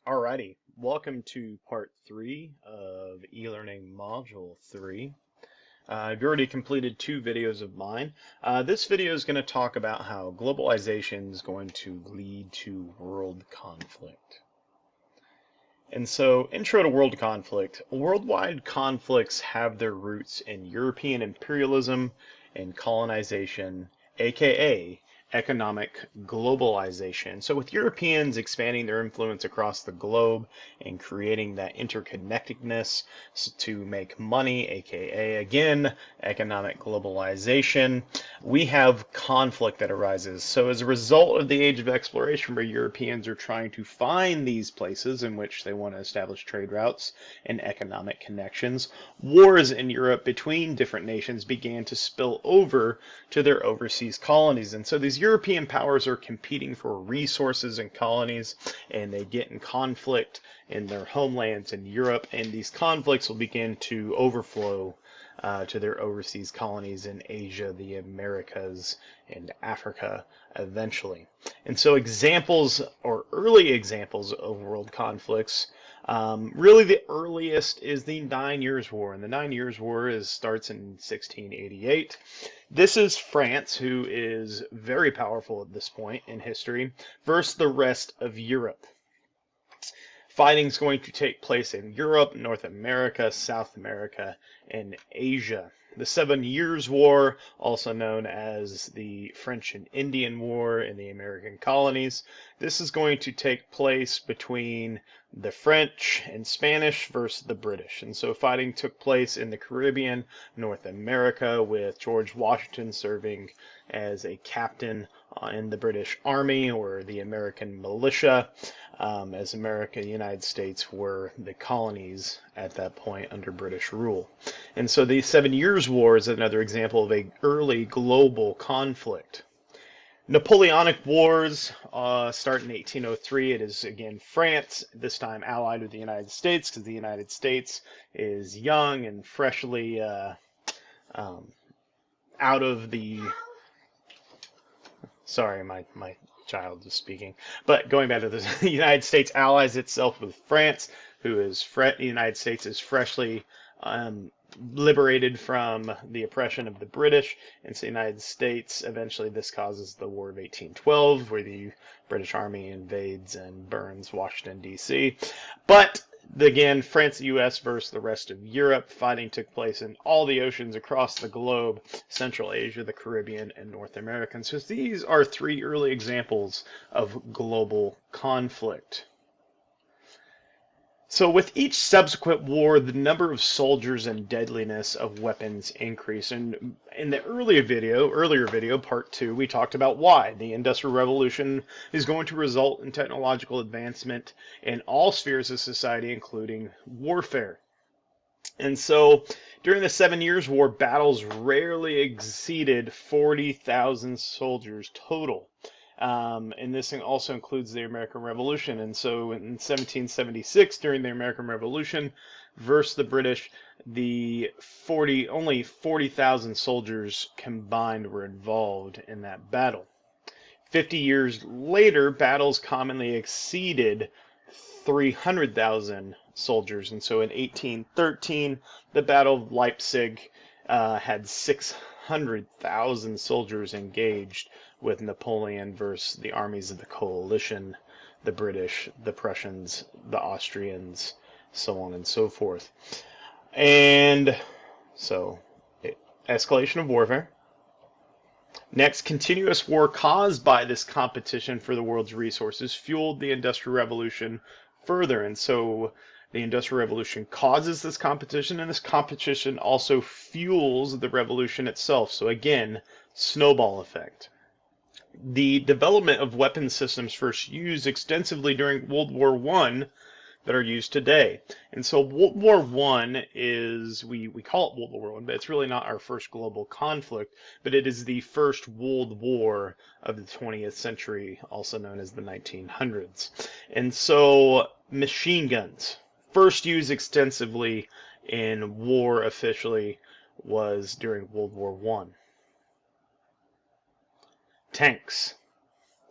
Alrighty, welcome to part 3 of eLearning Module 3. I've already completed 2 videos of mine. This video is going to talk about how globalization is going to lead to world conflict. And so, intro to world conflict. Worldwide conflicts have their roots in European imperialism and colonization, aka economic globalization. So with Europeans expanding their influence across the globe and creating that interconnectedness to make money, aka again, economic globalization, we have conflict that arises. So as a result of the age of exploration where Europeans are trying to find these places in which they want to establish trade routes and economic connections, wars in Europe between different nations began to spill over to their overseas colonies. And so these European powers are competing for resources and colonies, and they get in conflict in their homelands in Europe, and these conflicts will begin to overflow to their overseas colonies in Asia, the Americas, and Africa eventually. And so examples, or early examples of world conflicts, really the earliest is the 9 Years' War, and the 9 Years' War starts in 1688. This is France, who is very powerful at this point in history, versus the rest of Europe. Fighting is going to take place in Europe, North America, South America, and Asia. The 7 Years' War, also known as the French and Indian War in the American colonies, this is going to take place between the French and Spanish versus the British. And so fighting took place in the Caribbean, North America, with George Washington serving as a captain in the British Army or the American militia, as America and the United States were the colonies at that point under British rule. And so the 7 Years' War is another example of an early global conflict. Napoleonic Wars start in 1803. It is again France, this time allied with the United States, because the United States is young and freshly out of the... Sorry, my child is speaking. But going back to the United States allies itself with France, who is the United States is freshly liberated from the oppression of the British, and so the United States, eventually this causes the War of 1812, where the British Army invades and burns Washington, D.C. But again, France, U.S. versus the rest of Europe. Fighting took place in all the oceans across the globe, Central Asia, the Caribbean, and North America. So these are 3 early examples of global conflict. So with each subsequent war, the number of soldiers and deadliness of weapons increase. And in the earlier video, part 2, we talked about why the Industrial Revolution is going to result in technological advancement in all spheres of society, including warfare. And so during the 7 Years' War, battles rarely exceeded 40,000 soldiers total. And this also includes the American Revolution. And so in 1776, during the American Revolution versus the British, only 40,000 soldiers combined were involved in that battle. 50 years later, battles commonly exceeded 300,000 soldiers. And so in 1813, the Battle of Leipzig had 600,000 soldiers engaged, with Napoleon versus the armies of the coalition, the British, the Prussians, the Austrians, so on and so forth. And so, escalation of warfare. Next, continuous war caused by this competition for the world's resources fueled the Industrial Revolution further. And so the Industrial Revolution causes this competition, and this competition also fuels the revolution itself. So again, snowball effect. The development of weapon systems first used extensively during World War I that are used today. And so World War I is, we call it World War I, but it's really not our first global conflict, but it is the first world war of the 20th century, also known as the 1900s. And so machine guns, first used extensively in war officially, was during World War I. Tanks.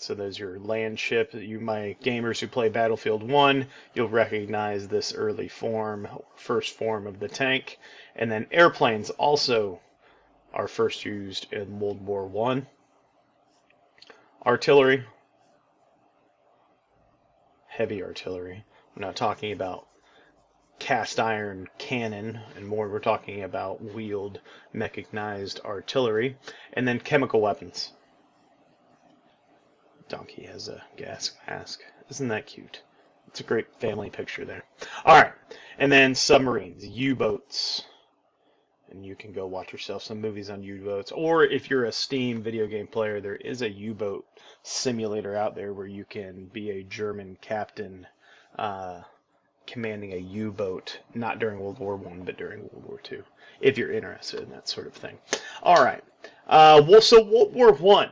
So there's your land ship. You, my gamers who play Battlefield 1, you'll recognize this early form, first form of the tank. And then airplanes also are first used in World War I. Artillery, heavy artillery. We're not talking about cast iron cannon and more. We're talking about wheeled mechanized artillery. And then chemical weapons. Donkey has a gas mask. Isn't that cute? It's a great family picture there. All right. And then submarines, U-boats. And you can go watch yourself some movies on U-boats. Or if you're a Steam video game player, there is a U-boat simulator out there where you can be a German captain commanding a U-boat, not during World War I, but during World War II, if you're interested in that sort of thing. All right. So World War I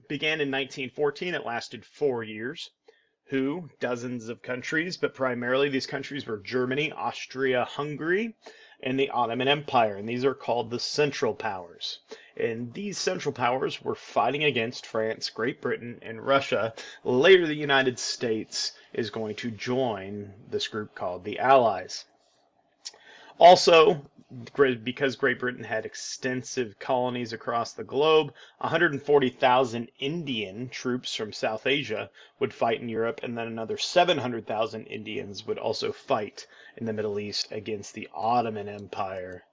began in 1914. It lasted 4 years. Who? Dozens of countries, but primarily these countries were Germany, Austria, Hungary, and the Ottoman Empire, and these are called the Central Powers. And these Central Powers were fighting against France, Great Britain, and Russia. Later, the United States is going to join this group called the Allies. Also, because Great Britain had extensive colonies across the globe, 140,000 Indian troops from South Asia would fight in Europe, and then another 700,000 Indians would also fight in the Middle East against the Ottoman Empire,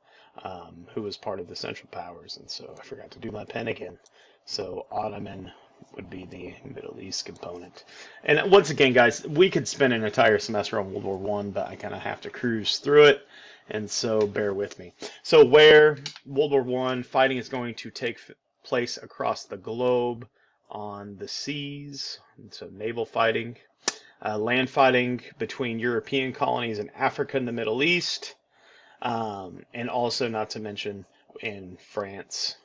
who was part of the Central Powers. And so I forgot to do my pen again. So Ottoman would be the Middle East component. And once again, guys, we could spend an entire semester on World War I, but I kind of have to cruise through it. And so bear with me. So where World War I fighting is going to take place across the globe on the seas, and so naval fighting, land fighting between European colonies in Africa and the Middle East, and also not to mention in France,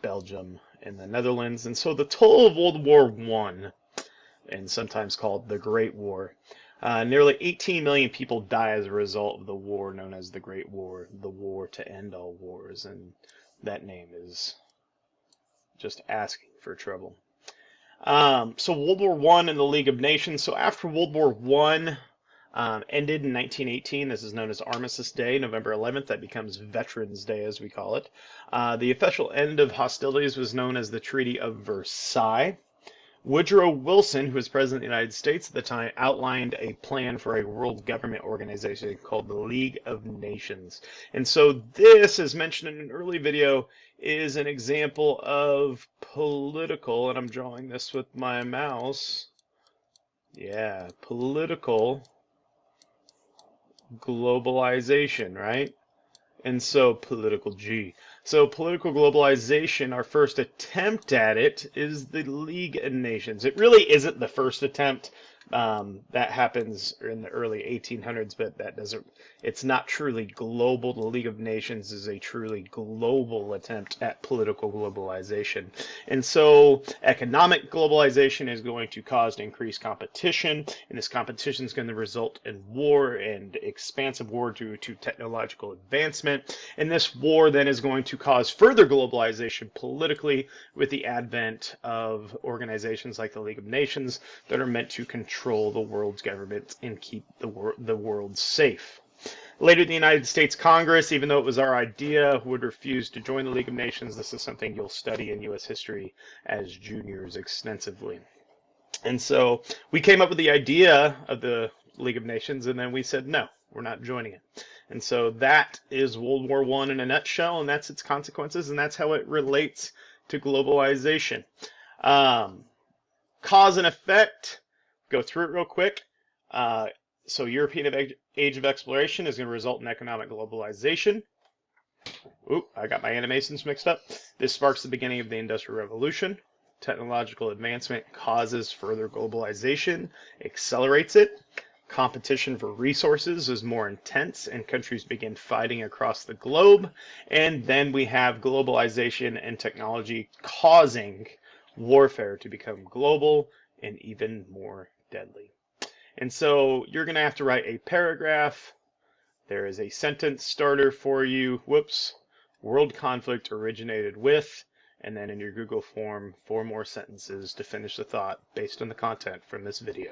Belgium, and the Netherlands. And so the total of World War I, and sometimes called the Great War, nearly 18 million people die as a result of the war known as the Great War, the war to end all wars, and that name is just asking for trouble. So World War I and the League of Nations. So after World War I ended in 1918, this is known as Armistice Day, November 11th. That becomes Veterans Day, as we call it. The official end of hostilities was known as the Treaty of Versailles. Woodrow Wilson, who was President of the United States at the time, outlined a plan for a world government organization called the League of Nations. And so this, as mentioned in an early video, is an example of political, and I'm drawing this with my mouse, political globalization, right? And so political G. So political globalization, our first attempt at it is the League of Nations. It really isn't the first attempt. That happens in the early 1800s, but it's not truly global. The League of Nations is a truly global attempt at political globalization. And so economic globalization is going to cause increased competition, and this competition is going to result in war and expansive war due to technological advancement. And this war then is going to cause further globalization politically with the advent of organizations like the League of Nations that are meant to control the world's government and keep the world safe. Later, the United States Congress, even though it was our idea, would refuse to join the League of Nations. This is something you'll study in U.S. history as juniors extensively. And so we came up with the idea of the League of Nations, and then we said, no, we're not joining it. And so that is World War I in a nutshell, and that's its consequences, and that's how it relates to globalization. Cause and effect. Go through it real quick. So European age of exploration is going to result in economic globalization. Oop, I got my animations mixed up. This sparks the beginning of the Industrial Revolution. Technological advancement causes further globalization, accelerates it. Competition for resources is more intense, and countries begin fighting across the globe. And then we have globalization and technology causing warfare to become global and even more deadly. And so you're going to have to write a paragraph. There is a sentence starter for you. World conflict originated with, and then in your Google form, 4 more sentences to finish the thought based on the content from this video.